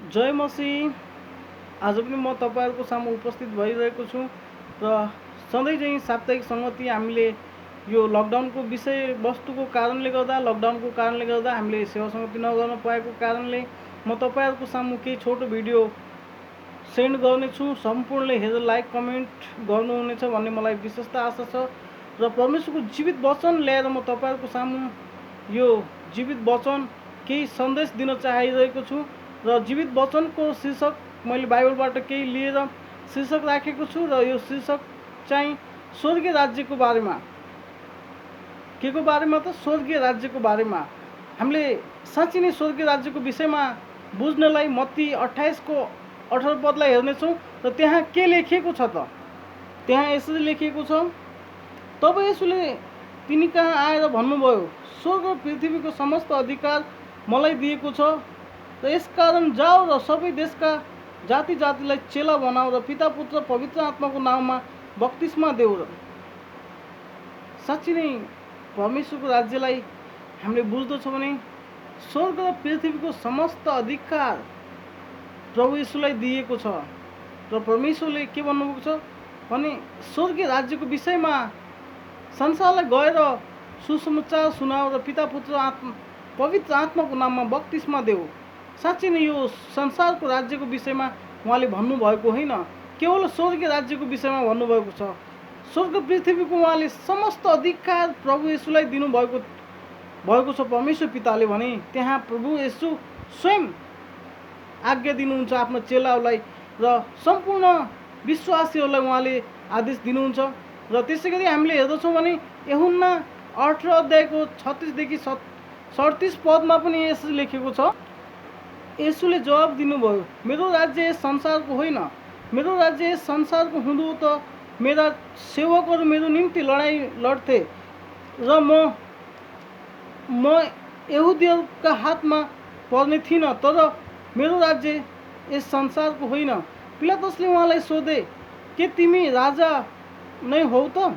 जय मसी। आज पनि म तपाईँहरूको सामु उपस्थित भइरहेको छु र सधैँ चाहिँ साप्ताहिक सङ्गति हामीले यो लकडाउनको विषयवस्तुको कारणले गर्दा हामीले सेवा सङ्गति नगर्न पाएको कारणले म तपाईँहरूको सामु केही छोटो भिडियो सेन्ड गर्नेछु। सम्पूर्णले हेरेर लाइक कमेन्ट गर्नुहुनेछ भन्ने मलाई विशेष आशा छ र परमेश्वरको जीवित वचन ल्याएर म तपाईँहरूको सामु यो जीवित वचन केही सन्देश दिन चाहिरहेको छु र जीवित वचनको शीर्षक मैले बाइबलबाट केही लिएर शीर्षक राखेको छु र यो शीर्षक चाहिँ स्वर्गीय राज्यको बारेमा। के को बारेमा त? स्वर्गीय राज्यको बारेमा। हामीले साँच्चै नै स्वर्गीय राज्यको विषयमा बुझ्नलाई मत्ती 28 को 18 पदलाई हेर्नेछौँ र त्यहाँ के लेखिएको छ त? त्यहाँ यसरी लेखिएको छ, तब यसुले तिनी कहाँ आएर भन्नुभयो, स्वर्ग र पृथ्वीको समस्त अधिकार मलाई दिएको छ र यसकारण जाओ र सबै देशका जाति जातिलाई चेला बनाऊ र पिता पुत्र पवित्र आत्माको नाममा बप्तिस्मा देऊ। र साँच्चै नै परमेश्वरको राज्यलाई हामीले बुझ्दछौँ भने स्वर्ग र पृथ्वीको समस्त अधिकार प्रभु येशूलाई दिएको छ र परमेश्वरले के भन्नुभएको छ भने स्वर्गीय राज्यको विषयमा संसारलाई गएर सुसमाचार सुनाऊ र पिता पुत्र पवित्र आत्माको नाममा बप्तिस्मा देऊ। साँच्चै नै यो संसारको राज्यको विषयमा उहाँले भन्नुभएको होइन, केवल स्वर्गीय राज्यको विषयमा भन्नुभएको छ। स्वर्ग पृथ्वीको उहाँले समस्त अधिकार प्रभु येशूलाई दिनुभएको छ परमेश्वर पिताले भने त्यहाँ प्रभु येशू स्वयं आज्ञा दिनुहुन्छ आफ्नो चेलाहरूलाई र सम्पूर्ण विश्वासीहरूलाई उहाँले आदेश दिनुहुन्छ। र त्यसै गरी हामीले हेर्दछौँ भने यूहन्ना 18 अध्यायको 36 देखि 37 पदमा पनि यसरी लेखेको छ, येशूले जवाब दिनुभयो, मेरो राज्य यस संसारको होइन। मेरो राज्य यस संसारको हुँदो त मेरा सेवकहरू मेरो निम्ति लडाइँ लड्थे र म यहुदीहरूका हातमा पर्ने थिइनँ, तर मेरो राज्य यस संसारको होइन। पिलातसले उहाँलाई सोधे, के तिमी राजा नै हौ त?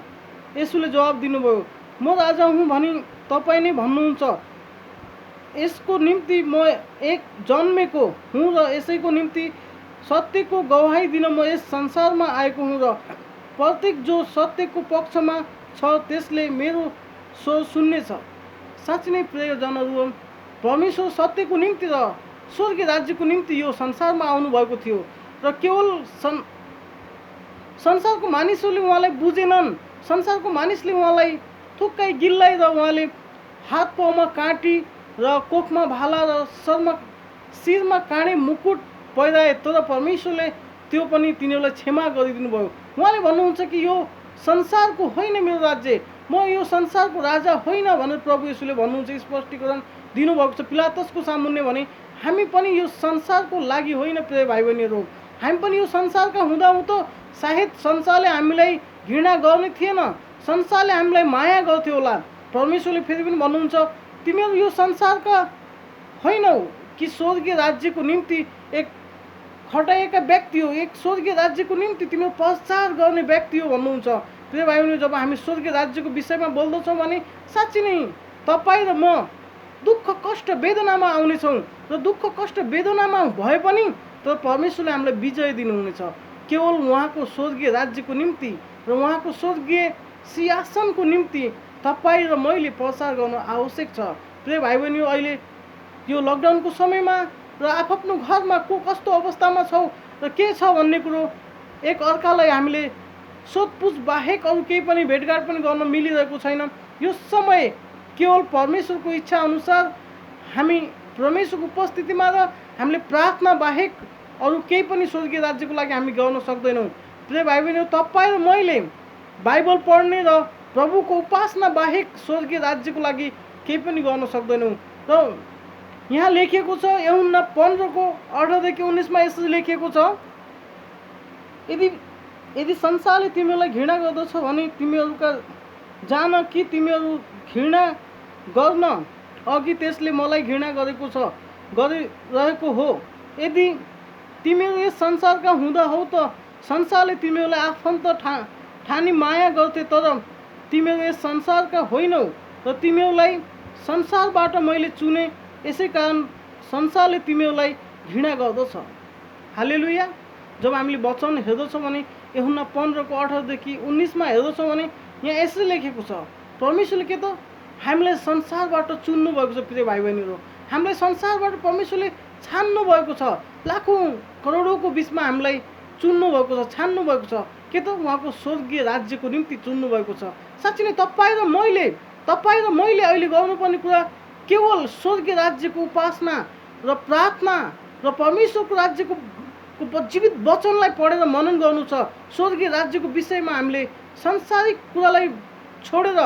येशूले जवाब दिनुभयो, म राजा हुँ भनी तपाईँ नै भन्नुहुन्छ। यसको निम्ति म एक जन्मेको हुँ र यसैको निम्ति सत्यको गवाही दिन म यस संसारमा आएको हुँ र प्रत्येक जो सत्यको पक्षमा छ त्यसले मेरो स्वर सुन्नेछ। साँच्चै नै प्रियजनहरू, परमेश्वर सत्यको निम्ति र स्वर्गीय राज्यको निम्ति यो संसारमा आउनुभएको थियो र केवल संसारको मानिसहरूले उहाँलाई बुझेनन्। संसारको मानिसले उहाँलाई थुक्काइ गिल्लाई र उहाँले हात पाउमा काँटी र कोखमा भाला र शिरमा काँडे मुकुट पहिराए, तर परमेश्वरले त्यो पनि तिनीहरूलाई क्षमा गरिदिनु भयो। उहाँले भन्नुहुन्छ कि यो संसारको होइन मेरो राज्य, म यो संसारको राजा होइन भनेर प्रभु येशूले भन्नुहुन्छ, स्पष्टीकरण दिनुभएको छ पिलातसको सामुन्ने। भने हामी पनि यो संसारको लागि होइन प्रिय भाइ बहिनीहरू, हामी पनि यो संसारका हुँदाहुँ त सायद संसारले हामीलाई घृणा गर्ने थिएन, संसारले हामीलाई माया गर्थ्यो होला। परमेश्वरले फेरि पनि भन्नुहुन्छ, तिमीहरू यो संसारका होइनौ कि स्वर्गीय राज्यको निम्ति एक खटाइएका व्यक्ति हो, एक स्वर्गीय राज्यको निम्ति तिमीहरू प्रचार गर्ने व्यक्ति हो भन्नुहुन्छ। प्रिय भाइ बहिनी, जब हामी स्वर्गीय राज्यको विषयमा बोल्दछौँ भने साँच्चै नै तपाईँ र म दुःख कष्ट वेदनामा आउनेछौँ र दुःख कष्ट वेदनामा भए पनि तर परमेश्वरले हामीलाई विजय दिनुहुनेछ केवल उहाँको स्वर्गीय राज्यको निम्ति र उहाँको स्वर्गीय सिंहासनको निम्ति तपाईँ र मैले प्रचार गर्न आवश्यक छ। प्रिय भाइ बहिनी, अहिले यो लकडाउनको समयमा र आफ्नो घरमा को कस्तो अवस्थामा छौ र के छ भन्ने कुरो एक अर्कालाई हामीले सोधपुछ बाहेक अरू केही पनि भेटघाट पनि गर्न मिलिरहेको छैन। यो समय केवल परमेश्वरको इच्छा अनुसार हामी परमेश्वरको उपस्थितिमा र हामीले प्रार्थना बाहेक अरू केही पनि स्वर्गीय राज्यको लागि हामी गर्न सक्दैनौँ। प्रिय भाइ बहिनी, तपाईँ र मैले बाइबल पढ्ने र प्रभुको उपासना बाहेक स्वर्गीय राज्यको लागि केही पनि गर्न सक्दैनौँ। र यहाँ लेखिएको छ यूहन्ना 15 को 18 देखि 19 मा यसरी लेखिएको छ, यदि संसारले तिमीहरूलाई घृणा गर्दछ भने तिमीहरूका जान कि तिमीहरू घृणा गर्न अघि त्यसले मलाई घृणा गरिरहेको हो। यदि तिमीहरू यस संसारका हुँदा हौ त संसारले तिमीहरूलाई आफन्त ठानी माया गर्थे, तर तिमीहरू यस संसारका होइनौ र तिमीहरूलाई संसारबाट मैले चुने, यसै कारण संसारले तिमीहरूलाई घृणा गर्दछ। हालेलुया। जब हामीले वचन हेर्दछौँ भने यूहन्ना 15:18देखि 19मा हेर्दछौँ भने यहाँ यसरी लेखेको छ, परमेश्वरले के त हामीलाई संसारबाट चुन्नु भएको छ। प्रिय भाइ बहिनीहरू, हामीलाई संसारबाट परमेश्वरले छान्नु भएको छ। लाखौँ करोडौँको बिचमा हामीलाई चुन्नु भएको छ, छान्नु भएको छ। के त उहाँको स्वर्गीय राज्यको निम्ति चुन्नु भएको छ। साँच्चै नै तपाईँ र मैले अहिले गर्नुपर्ने कुरा केवल स्वर्गीय राज्यको उपासना र प्रार्थना र परमेश्वरको राज्यको जीवित वचनलाई पढेर मनन गर्नु छ। स्वर्गीय राज्यको विषयमा हामीले सांसारिक कुरालाई छोडेर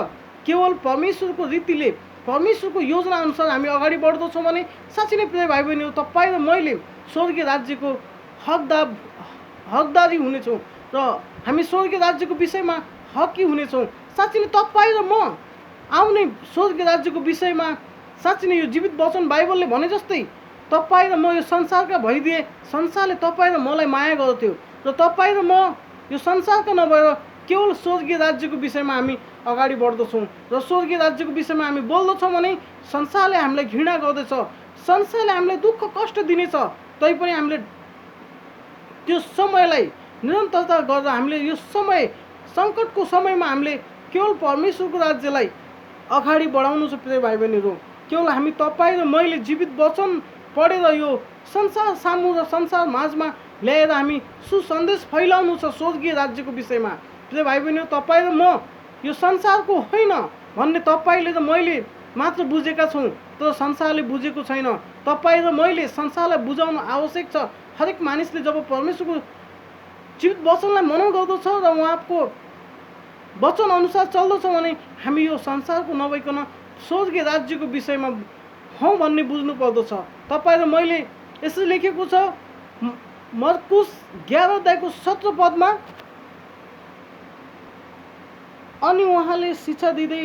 केवल परमेश्वरको रीतिले, परमेश्वरको योजना अनुसार हामी अगाडि बढ्दछौँ भने साँच्चै नै प्रिय भाइ बहिनीहरू, तपाईँ र मैले स्वर्गीय राज्यको हकदारी हुनेछौँ र हामी स्वर्गीय राज्यको विषयमा हकी हुनेछौँ। साँच्चै नै तपाईँ र म आउने स्वर्गीय राज्यको विषयमा साँच्चै नै यो जीवित वचन बाइबलले भने जस्तै तपाईँ र म यो संसारका भइदिए संसारले तपाईँ र मलाई माया गर्थ्यो र तपाईँ र म यो संसारका नभएर केवल स्वर्गीय राज्यको विषयमा हामी अगाडि बढ्दछौँ र स्वर्गीय राज्यको विषयमा हामी बोल्दछौँ भने संसारले हामीलाई घृणा गर्दछ, संसारले हामीलाई दुःख कष्ट दिनेछ। तैपनि हामीले त्यो समयलाई निरन्तरता गरेर हामीले यो समय सङ्कटको समयमा हामीले केवल परमेश्वरको राज्यलाई अगाडि बढाउनु छ। प्रिय भाइ बहिनीहरू, केवल हामी तपाईँ र मैले जीवित वचन पढेर यो संसार सामु र संसार माझमा ल्याएर हामी सुसन्देश फैलाउनु छ स्वर्गीय राज्यको विषयमा। प्रिय भाइ बहिनीहरू, तपाईँ र म यो संसारको होइन भन्ने तपाईँले र मैले मात्र बुझेका छौँ, तर संसारले बुझेको छैन। तपाईँ र मैले संसारलाई बुझाउनु आवश्यक छ। हरेक मानिसले जब परमेश्वरको जीवित वचनलाई मनन गर्दछ र उहाँको वचन अनुसार चल्दछ भने हामी यो संसारको नभइकन स्वर्गीय राज्यको विषयमा हौँ भन्ने बुझ्नु पर्दछ। तपाईँ र मैले यसरी लेखेको छ मर्कुस 11:17 अनि उहाँले शिक्षा दिँदै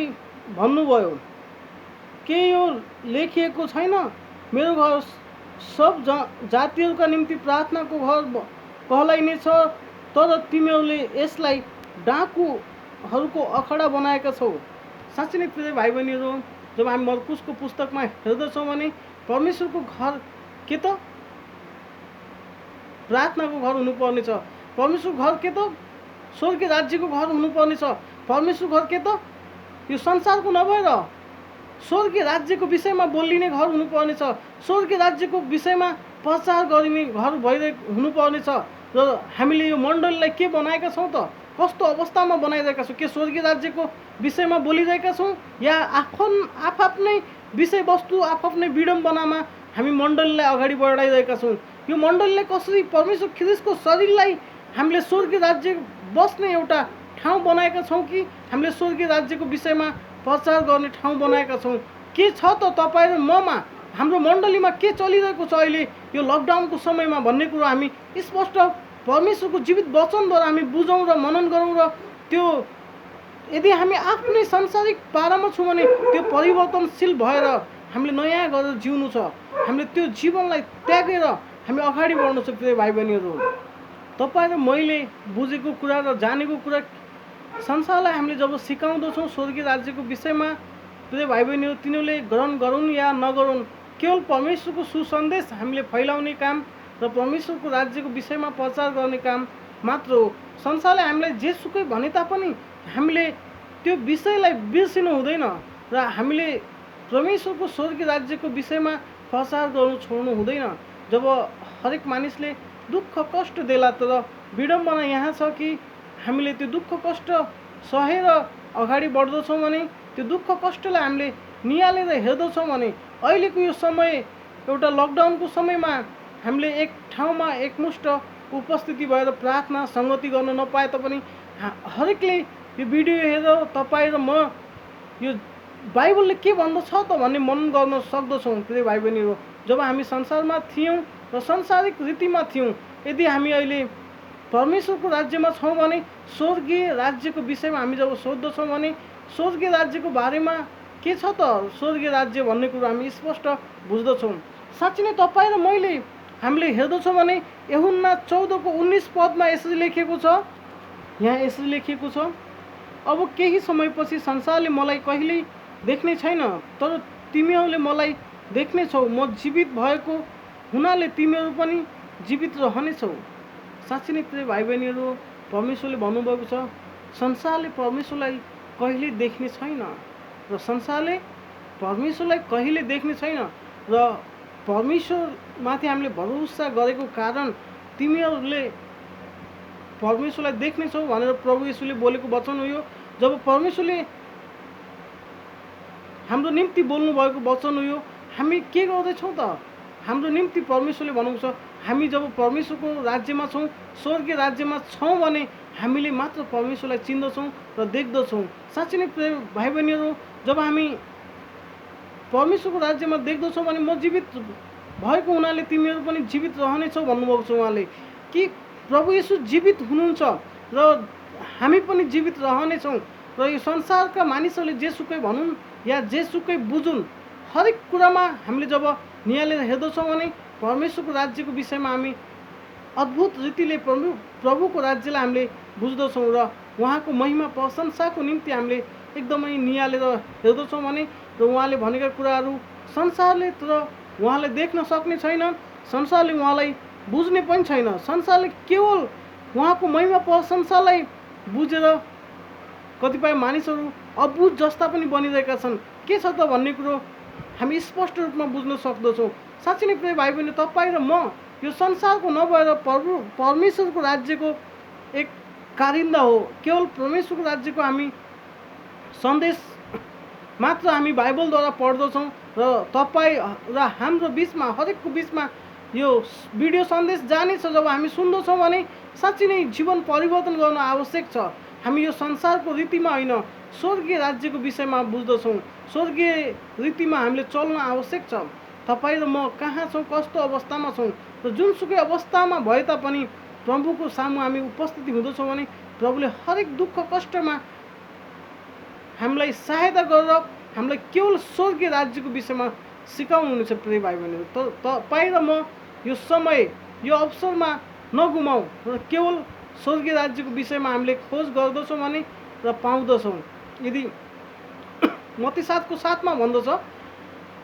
भन्नुभयो, के यो लेखिएको छैन, मेरो घर सब जातिहरूका निम्ति प्रार्थनाको घर कहलाइनेछ, तर तिमीहरूले यसलाई डाकुहरूको अखडा बनाएका छौ। साँच्चै नै प्रिय भाइ बहिनीहरू, जब हामी मर्कुसको पुस्तकमा हेर्दछौँ भने परमेश्वरको घर के त प्रार्थनाको घर हुनुपर्नेछ, परमेश्वरको घर के त स्वर्गीय राज्यको घर हुनुपर्नेछ, परमेश्वरको घर के त यो संसारको नभएर स्वर्गीय राज्यको विषयमा बोलिने घर हुनुपर्नेछ, स्वर्गीय राज्यको विषयमा प्रचार गरिने घर भइरहेको हुनुपर्नेछ। र हामीले यो मण्डलीलाई के बनाएका छौँ त, कस्तो अवस्थामा बनाइरहेका छौँ? के स्वर्गीय राज्यको विषयमा बोलिरहेका छौँ या आफ्नै विषयवस्तु आफ्नै विडम्बनामा हामी मण्डलीलाई अगाडि बढाइरहेका छौँ? यो मण्डलीलाई कसरी परमेश्वर ख्रिस्टको शरीरलाई हामीले स्वर्गीय राज्य बस्ने एउटा ठाउँ बनाएका छौँ कि हामीले स्वर्गीय राज्यको विषयमा प्रचार गर्ने ठाउँ बनाएका छौँ? के छ त तपाईँ र ममा, हाम्रो मण्डलीमा के चलिरहेको छ अहिले यो लकडाउनको समयमा भन्ने कुरो हामी स्पष्ट परमेश्वरको जीवित वचनद्वारा हामी बुझौँ र मनन गरौँ। र त्यो यदि हामी आफ्नै सांसारिक पारामा छौँ भने त्यो परिवर्तनशील भएर हामीले नयाँ गरेर जिउनु छ, हामीले त्यो जीवनलाई त्यागेर हामी अगाडि बढ्नु छ। प्रिय भाइ बहिनीहरू, तपाईँ र मैले बुझेको कुरा र जानेको कुरा संसारलाई हामीले जब सिकाउँदछौँ स्वर्गीय राज्यको विषयमा, प्रिय भाइ बहिनीहरू, तिनीहरूले ग्रहण गरून् या नगरून्, केवल परमेश्वरको सुसन्देश हामीले फैलाउने काम र परमेश्वरको राज्यको विषयमा प्रचार गर्ने काम मात्र हो। संसारले हामीलाई जेसुकै भने तापनि हामीले त्यो विषयलाई बिर्सिनु हुँदैन र हामीले परमेश्वरको स्वर्गीय राज्यको विषयमा प्रचार गर्नु छोड्नु हुँदैन। जब हरेक मानिसले दुःख कष्ट देला, तर विडम्बना यहाँ छ कि हामीले त्यो दुःख कष्ट सहेर अगाडि बढ्दछौँ भने, त्यो दुःख कष्टलाई हामीले निहालेर हेर्दछौँ भने अहिलेको यो समय एउटा लकडाउनको समयमा हामीले एक ठाउँमा एकमुष्ट उपस्थिति भएर प्रार्थना सङ्गति गर्न नपाए तापनि हरेकले यो भिडियो हेरेर तपाईँ र म यो बाइबलले के भन्दछ त भन्ने मनन गर्न सक्दछौँ। प्रिय भाइ बहिनीहरू, जब हामी संसारमा थियौँ र सांसारिक रीतिमा थियौँ, यदि हामी अहिले परमेश्वरको राज्यमा छौँ भने स्वर्गीय राज्यको विषयमा हामी जब सोध्दछौँ भने स्वर्गीय राज्यको बारेमा के छ त स्वर्गीय राज्य भन्ने कुरो हामी स्पष्ट बुझ्दछौँ। साँच्चै नै तपाईँ र मैले हामीले हेर्दछौँ भने यूहन्ना 14:19 यसरी लेखेको छ, यहाँ यसरी लेखेको छ, अब केही समयपछि संसारले मलाई कहिल्यै देख्ने छैन, तर तिमीहरूले मलाई देख्नेछौ, म जीवित भएको हुनाले तिमीहरू पनि जीवित रहनेछौ। साँच्चै नै प्रिय भाइ बहिनीहरू, परमेश्वरले भन्नुभएको छ संसारले परमेश्वरलाई कहिले देख्ने छैन र संसारले परमेश्वरलाई कहिले देख्ने छैन र परमेश्वरमाथि हामीले भरोसा गरेको कारण तिमीहरूले परमेश्वरलाई देख्नेछौ भनेर प्रभु येशूले बोलेको वचन हो यो। जब परमेश्वरले हाम्रो निम्ति बोल्नुभएको वचन हो यो, हामी के गर्दैछौँ त? हाम्रो निम्ति परमेश्वरले भनेको छ हामी जब परमेश्वरको राज्यमा छौँ, स्वर्गीय राज्यमा छौँ भने हामीले मात्र परमेश्वरलाई चिन्दछौँ र देख्दछौँ। साँच्चै नै प्रिय भाइ बहिनीहरू, जब हामी परमेश्वरको राज्यमा देख्दछौँ भने म जीवित भएको हुनाले तिमीहरू पनि जीवित रहनेछौ भन्नुभएको छ उहाँले, कि प्रभु येशू जीवित हुनुहुन्छ र हामी पनि जीवित रहनेछौँ। र यो संसारका मानिसहरूले जेसुकै भनुन् या जेसुकै बुझुन्, हरेक कुरामा हामीले जब निहालेर हेर्दछौँ भने परमेश्वरको राज्यको विषयमा हामी अद्भुत रीतिले प्रभुको राज्यलाई हामीले बुझ्दछौँ र उहाँको महिमा प्रशंसाको निम्ति हामीले एकदमै निहालेर हेर्दछौँ भने र उहाँले भनेका कुराहरू संसारले तर उहाँलाई देख्न सक्ने छैन, संसारले उहाँलाई बुझ्ने पनि छैन। संसारले केवल उहाँको महिमा प्रशंसालाई बुझेर कतिपय मानिसहरू अबुझ जस्ता पनि बनिरहेका छन्। के छ त भन्ने कुरो हामी स्पष्ट रूपमा बुझ्न सक्दछौँ। साँच्चै नै प्रिय भाइ बहिनी, तपाईँ र म यो संसारको नभएर परमेश्वरको राज्यको एक कारिन्दा हो। केवल परमेश्वरको राज्यको हामी सन्देश मात्र हामी बाइबलद्वारा पढ्दछौँ र तपाईँ र हाम्रो बिचमा, हरेकको बिचमा यो भिडियो सन्देश जानेछ। जब हामी सुन्दछौँ भने साँच्चै नै जीवन परिवर्तन गर्न आवश्यक छ। हामी यो संसारको रीतिमा होइन, स्वर्गीय राज्यको विषयमा बुझ्दछौँ। स्वर्गीय रीतिमा हामीले चल्न आवश्यक छ। तपाईँ र म कहाँ छौँ, कस्तो अवस्थामा छौँ र जुनसुकै अवस्थामा भए तापनि प्रभुको सामु हामी उपस्थिति हुँदछौँ भने प्रभुले हरेक दुःख कष्टमा हामीलाई सहायता गरेर हामीलाई केवल स्वर्गीय राज्यको विषयमा सिकाउनुहुनेछ। प्रिय भाइ बहिनीहरू, तपाईँ र म यो समय, यो अवसरमा नगुमाउँ र केवल स्वर्गीय राज्यको विषयमा हामीले खोज गर्दछौँ भने र पाउँदछौँ। यदि मत्ती 7:7 भन्दछ,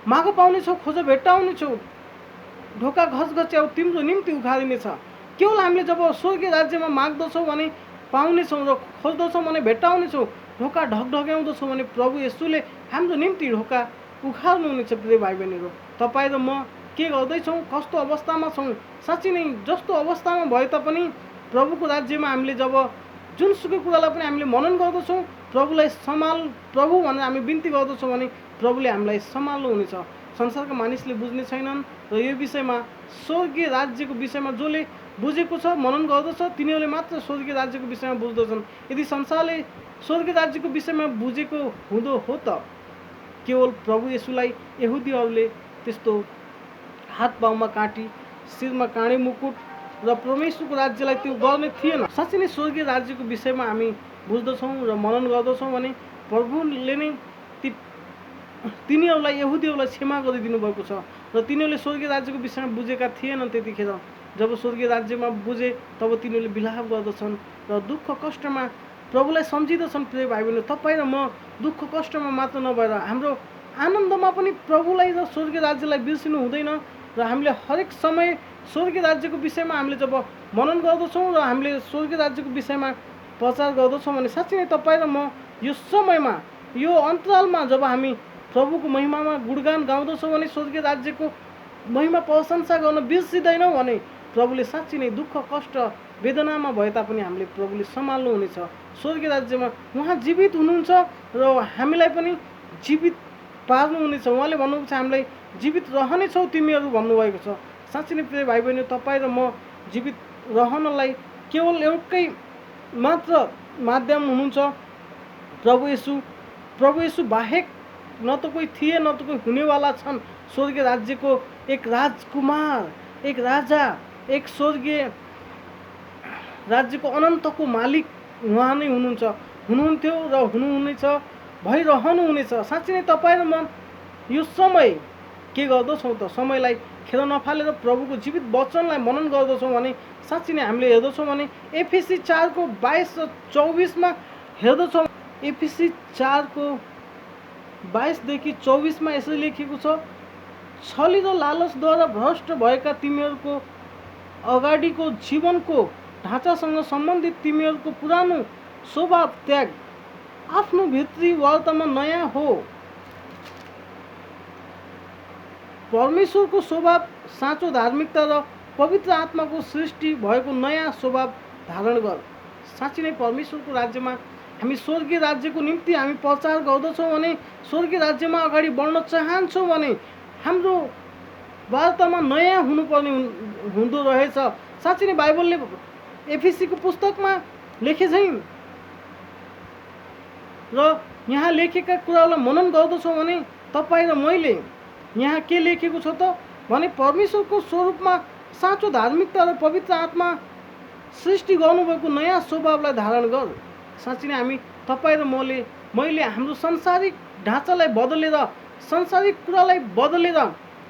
माग पाउनेछौ, खोज भेट्टाउनेछौ, ढोका घचघच्याउ तिम्रो निम्ति उखालिनेछ। केवल हामीले जब स्वर्गीय राज्यमा माग्दछौँ भने पाउनेछौँ र खोज्दछौँ भने भेट्टाउनेछौँ, ढोका ढकढक्याउँदछौँ भने प्रभु येशूले हाम्रो निम्ति ढोका उखाल्नुहुनेछ। प्रिय भाइ बहिनीहरू, तपाईँ र म के गर्दैछौँ, कस्तो अवस्थामा छौँ? साँच्चै नै जस्तो अवस्थामा भए तापनि प्रभुको राज्यमा हामीले जब जुनसुकै कुरालाई पनि हामीले मनन गर्दछौँ, प्रभुलाई सम्हाल प्रभु भनेर हामी बिन्ती गर्दछौँ भने प्रभुले हामीलाई सम्हाल्नुहुनेछ। संसारका मानिसले बुझ्ने छैनन् र यो विषयमा, स्वर्गीय राज्यको विषयमा जसले बुझेको छ, मनन गर्दछ, तिनीहरूले मात्र स्वर्गीय राज्यको विषयमा बुझ्दछन्। यदि संसारले स्वर्गीय राज्यको विषयमा बुझेको हुँदो हो त केवल प्रभु येशूलाई यहुदीहरूले त्यस्तो हात पाउमा काटी, शिरमा काँडे मुकुट र परमेश्वरको राज्यलाई त्यो गर्ने थिएन। साँच्चै नै स्वर्गीय राज्यको विषयमा हामी बुझ्दछौँ र मनन गर्दछौँ भने प्रभुले नै तिनीहरूलाई, यहुदीहरूलाई क्षमा गरिदिनु भएको छ र तिनीहरूले स्वर्गीय राज्यको विषयमा बुझेका थिएनन्। त्यतिखेर जब स्वर्गीय राज्यमा बुझे तब तिनीहरूले बिलाप गर्दछन् र दुःख कष्टमा प्रभुलाई सम्झिँदछन्। प्रिय भाइ बहिनी, तपाईँ र म दुःख कष्टमा मात्र नभएर हाम्रो आनन्दमा पनि प्रभुलाई र स्वर्गीय राज्यलाई बिर्सिनु हुँदैन र हामीले हरेक समय स्वर्गीय राज्यको विषयमा हामीले जब मनन गर्दछौँ र हामीले स्वर्गीय राज्यको विषयमा प्रचार गर्दछौँ भने साँच्चै नै तपाईँ र म यो समयमा, यो अन्तरालमा जब हामी प्रभुको महिमामा गुणगान गाउँदछौँ भने, स्वर्गीय राज्यको महिमा प्रशंसा गर्न बिर्सिँदैनौँ भने प्रभुले साँच्चै नै दुःख कष्ट वेदनामा भए तापनि हामीले प्रभुले सम्हाल्नुहुनेछ। स्वर्गीय राज्यमा उहाँ जीवित हुनुहुन्छ र हामीलाई पनि जीवित पार्नुहुनेछ। उहाँले भन्नुहुन्छ हामीलाई जीवित रहनेछौ तिमीहरू भन्नुभएको छ। साँच्चै नै प्रिय भाइ बहिनी, तपाईँ र म जीवित रहनलाई केवल एउटै मात्र माध्यम हुनुहुन्छ प्रभु येशू। प्रभु येशू बाहेक न त कोही थिए, न त कोही हुनेवाला छन्। स्वर्गीय राज्यको एक राजकुमार, एक राजा, एक स्वर्गीय राज्यको अनन्तको मालिक उहाँ नै हुनुहुन्छ, हुनुहुन्थ्यो र हुनुहुनेछ, भइरहनुहुनेछ। साँच्चै नै तपाईँ र म यो समय के गर्दछौँ त? समयलाई खेर नफालेर प्रभुको जीवित वचनलाई मनन गर्दछौँ भने साँच्चै नै हामीले हेर्दछौँ भने एफिसी 4:22 र 24 हेर्दछौँ। एफिसी 4:22 देखि 24 यसरी लेखिएको छ, छली र लालचद्वारा भ्रष्ट भएका तिमीहरूको अगाडिको जीवनको ढाँचासँग सम्बन्धित तिमीहरूको पुरानो स्वभाव त्याग, आफ्नो भित्री वार्तामा नयाँ हो। परमेश्वरको स्वभाव, साँचो धार्मिकता र पवित्र आत्माको सृष्टि भएको नयाँ स्वभाव धारण गर। साँच्चै नै परमेश्वरको राज्यमा हामी स्वर्गीय राज्यको निम्ति हामी प्रचार गर्दछौँ भने, स्वर्गीय राज्यमा अगाडि बढ्न चाहन्छौँ भने हाम्रो वार्तामा नयाँ हुनुपर्ने हुँदो रहेछ। साँच्चै नै बाइबलले एफिसीको पुस्तकमा लेखे चाहिँ र यहाँ लेखेका कुरालाई मनन गर्दछौँ भने तपाईँ र मैले यहाँ के लेखेको छ त भने परमेश्वरको स्वरूपमा साँचो धार्मिकता र पवित्र आत्मा सृष्टि गर्नुभएको नयाँ स्वभावलाई धारण गर। साँच्चै नै हामी तपाईँ र मैले हाम्रो सांसारिक ढाँचालाई बदलेर, सांसारिक कुरालाई बदलेर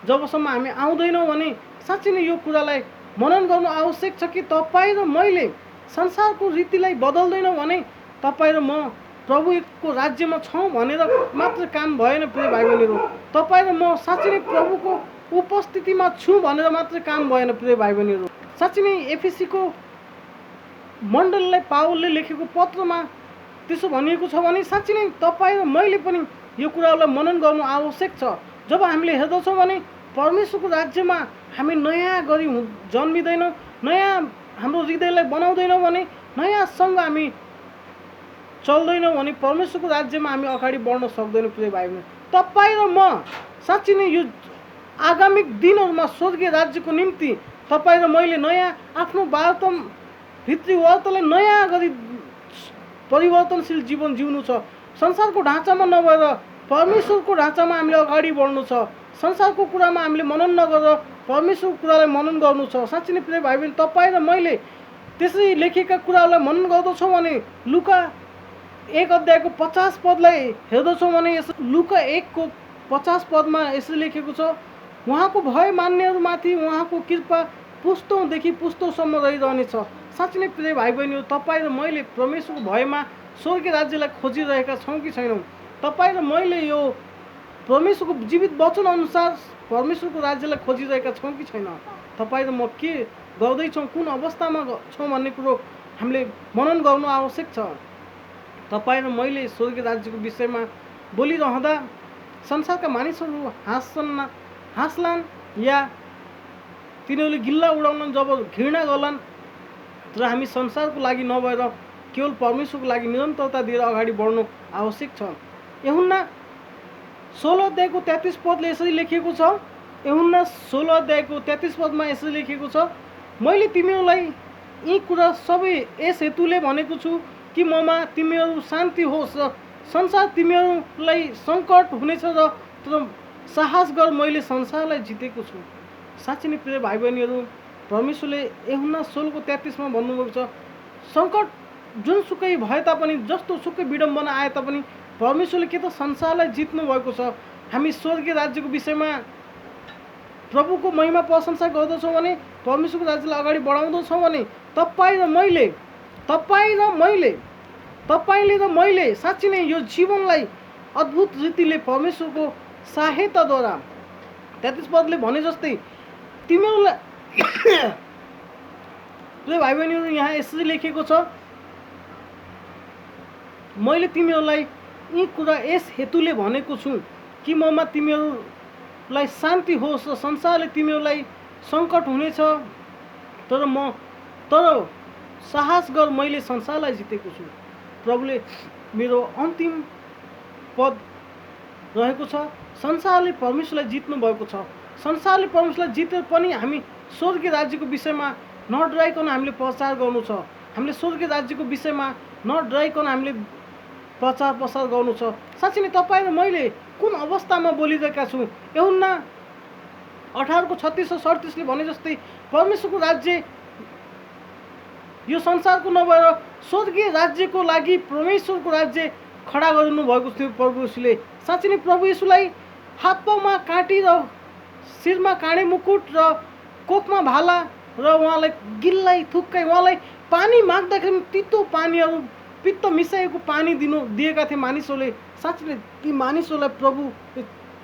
जबसम्म हामी आउँदैनौँ भने साँच्चै नै यो कुरालाई मनन गर्नु आवश्यक छ कि तपाईँ र मैले संसारको रीतिलाई बदल्दैनौँ भने तपाईँ र म प्रभुको राज्यमा छौँ भनेर मात्र काम भएन प्रिय भाइ बहिनीहरू। तपाईँ र म साँच्चै नै प्रभुको उपस्थितिमा छु भनेर मात्र काम भएन प्रिय भाइ बहिनीहरू। साँच्चै नै एफिसीको मण्डललाई पावलले लेखेको पत्रमा त्यसो भनिएको छ भने साँच्चै नै तपाईँ र मैले पनि यो कुरालाई मनन गर्नु आवश्यक छ। जब हामीले हेर्दछौँ भने परमेश्वरको राज्यमा हामी नयाँ गरी जन्मिँदैनौँ, नयाँ हाम्रो हृदयलाई बनाउँदैनौँ भने, नयाँसँग हामी चल्दैनौँ भने परमेश्वरको राज्यमा हामी अगाडि बढ्न सक्दैनौँ प्रिय भाइ बहिनी। तपाईँ र म साँच्चै नै यो आगामी दिनहरूमा स्वर्गीय राज्यको निम्ति तपाईँ र मैले नयाँ आफ्नो वार्ता, भित्री वार्तालाई नयाँ गरी परिवर्तनशील जीवन जिउनु छ। संसारको ढाँचामा नभएर परमेश्वरको ढाँचामा हामीले अगाडि बढ्नु छ। संसारको कुरामा हामीले मनन नगरेर परमेश्वरको कुरालाई मनन गर्नु छ। साँच्चै नै प्रिय भाइ बहिनी, तपाईँ र मैले त्यसरी लेखेका कुरालाई मनन गर्दछौँ भने लुका 1 अध्यायको 50 पदलाई हेर्दछौँ भने लुका 1 को 50 पदमा यसरी लेखेको छ, उहाँको भय मान्नेहरूमाथि उहाँको कृपा पुस्तौँदेखि पुस्तौँसम्म रहिरहनेछ। साँच्चै नै प्रिय भाइ बहिनीहरू, तपाईँ र मैले परमेश्वरको भयमा स्वर्गीय राज्यलाई खोजिरहेका छौँ कि छैनौँ? तपाईँ र मैले यो परमेश्वरको जीवित वचन अनुसार परमेश्वरको राज्यलाई खोजिरहेका छौँ कि छैन? तपाईँ र म के गर्दैछौँ, कुन अवस्थामा छौँ भन्ने कुरो हामीले मनन गर्नु आवश्यक छ। तपाईँ र मैले स्वर्गीय राज्यको विषयमा बोलिरहँदा संसारका मानिसहरू हाँस्लान् या तिनीहरूले गिल्ला उडाउन जब घृणा गर्लान्, तर हामी संसारको लागि नभएर केवल परमेश्वरको लागि निरन्तरता दिएर अगाडि बढ्नु आवश्यक छ। यूहन्ना 16 अध्यायको 33 पदले यसरी लेखिएको छ। यूहन्ना 16 अध्यायको 33 पदमा यसरी लेखिएको छ, मैले तिमीहरूलाई यी कुरा सबै यस हेतुले भनेको छु कि ममा तिमीहरू शान्ति होस् र संसार तिमीहरूलाई सङ्कट हुनेछ र तर साहस गर, मैले संसारलाई जितेको छु। साँच्चै नै प्रिय भाइ बहिनीहरू, परमेश्वरले यूहन्ना 16 को 33 मा भन्नुभएको छ, सङ्कट जुनसुकै भए तापनि, जस्तो सुकै विडम्बना आए तापनि परमेश्वरले के त संसारलाई जित्नु भएको छ। हामी स्वर्गीय राज्यको विषयमा प्रभुको महिमा प्रशंसा गर्दछौँ भने, परमेश्वरको राज्यलाई अगाडि बढाउँदछौँ भने तपाईँले र मैले साँच्चै नै यो जीवनलाई अद्भुत रीतिले परमेश्वरको सहायताद्वारा 33 पदले भने जस्तै तिमीहरूलाई प्रिय भाइ बहिनीहरू, यहाँ यसरी लेखेको छ, मैले तिमीहरूलाई यी कुरा यस हेतुले भनेको छु कि ममा तिमीहरूलाई शान्ति होस् र संसारले तिमीहरूलाई सङ्कट हुनेछ, तर साहस गर, मैले संसारलाई जितेको छु। प्रभुले मेरो अन्तिम पद रहेको छ, संसारले परमेश्वरलाई जित्नु भएको छ। संसारले परमेश्वरलाई जिते पनि हामी स्वर्गीय राज्यको विषयमा नडराइकन हामीले प्रचार गर्नु छ। हामीले स्वर्गीय राज्यको विषयमा नडराइकन हामीले प्रचार प्रसार गर्नु छ। साँच्चै नै तपाईँ र मैले कुन अवस्थामा बोलिरहेका छौँ? यूहन्ना 18 को 36 र 37 ले भने जस्तै परमेश्वरको राज्य यो संसारको नभएर स्वर्गीय राज्यको लागि परमेश्वरको राज्य खडा गरिनु भएको थियो प्रभु यीशुले। साँच्चै नै प्रभु यीशुलाई हात पाउमा काँटी र शिरमा काँडे मुकुट र कोखमा भाला र उहाँलाई गिल्लाई थुक्कै उहाँलाई पानी माग्दाखेरि तितो पानीहरू, पित्त मिसाएको पानी दिएका थिए मानिसहरूले। साँच्चै नै ती मानिसहरूलाई प्रभु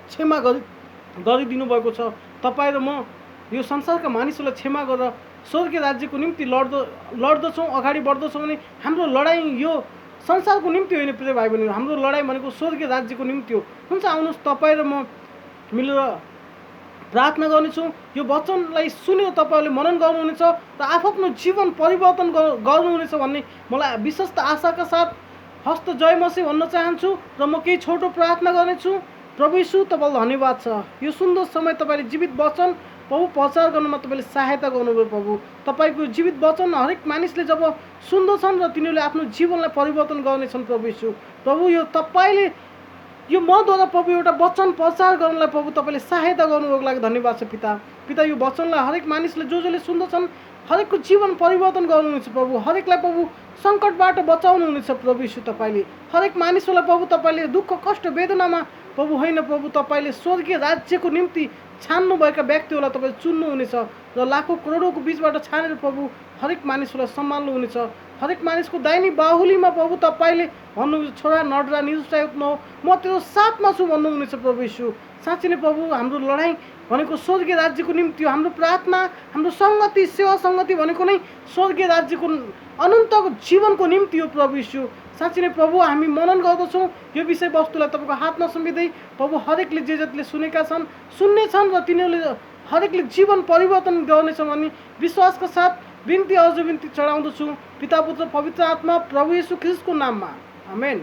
क्षमा गरिदिनु भएको छ। तपाईँ र म यो संसारका मानिसहरूलाई क्षमा गरेर स्वर्गीय राज्यको निम्ति लड्दछौँ, अगाडि बढ्दछौँ भने हाम्रो लडाइँ यो संसारको निम्ति होइन प्रिय भाइ बहिनीहरू, हाम्रो लडाइँ भनेको स्वर्गीय राज्यको निम्ति हो। हुन्छ, आउनुहोस् तपाईँ र म मिलेर प्रार्थना गर्नेछौँ। यो वचनलाई सुनेर तपाईँहरूले मनन गर्नुहुनेछ र आफ्नो जीवन परिवर्तन गर्नुहुनेछ भन्ने मलाई विश्वस्त आशाका साथ हस्त जय मसीह भन्न चाहन्छु र म केही छोटो प्रार्थना गर्नेछु। प्रभु यीशु, तपाईँलाई धन्यवाद छ, यो सुन्दर समय तपाईँले जीवित वचन प्रभु प्रचार गर्नुमा तपाईँले सहायता गर्नुभयो। प्रभु तपाईँको जीवित वचन हरेक मानिसले जब सुन्दछन् र तिनीहरूले आफ्नो जीवनलाई परिवर्तन गर्नेछन्। प्रभु यीशु, प्रभु यो तपाईँले यो मद्वारा प्रभु एउटा वचन प्रचार गर्नलाई प्रभु तपाईँले सहायता गर्नुको लागि धन्यवाद छ पिता। पिता, यो वचनलाई हरेक मानिसले जसले सुन्दछन् हरेकको जीवन परिवर्तन गर्नुहुनेछ। प्रभु हरेकलाई प्रभु सङ्कटबाट बचाउनुहुनेछ। प्रभु यीशु, तपाईँले हरेक मानिसहरूलाई प्रभु तपाईँले दुःख कष्ट वेदनामा प्रभु होइन, प्रभु तपाईँले स्वर्गीय राज्यको निम्ति छान्नुभएका व्यक्तिहरूलाई तपाईँ चुन्नुहुनेछ र लाखौँ करोडौँको बिचबाट छानेर प्रभु हरेक मानिसहरूलाई सम्हाल्नुहुनेछ। हरेक मानिसको दाहिनी बाहुलीमा प्रभु तपाईँले भन्नुहुन्छ, छोरा नडरा निरुत्साहित नहो, म तेरो साथमा छु भन्नुहुनेछ। प्रभु यीशु, साँच्चै नै प्रभु हाम्रो लडाइँ भनेको स्वर्गीय राज्यको निम्ति हो। हाम्रो प्रार्थना, हाम्रो सङ्गति, सेवा सङ्गति भनेको नै स्वर्गीय राज्यको अनन्तको जीवनको निम्ति हो। प्रभु यीशु, साँच्चै नै प्रभु हामी मनन गर्दछौँ यो विषयवस्तुलाई तपाईँको हातमा समेट्दै प्रभु हरेकले जे जतिले सुनेका छन्, सुन्नेछन् र तिनीहरूले हरेकले जीवन परिवर्तन गर्नेछन् भन्ने विश्वासका साथ बिन्ती चढाउँदछु पिता पुत्र पवित्र आत्मा प्रभु यीशु ख्रीष्टको नाममा, आमेन।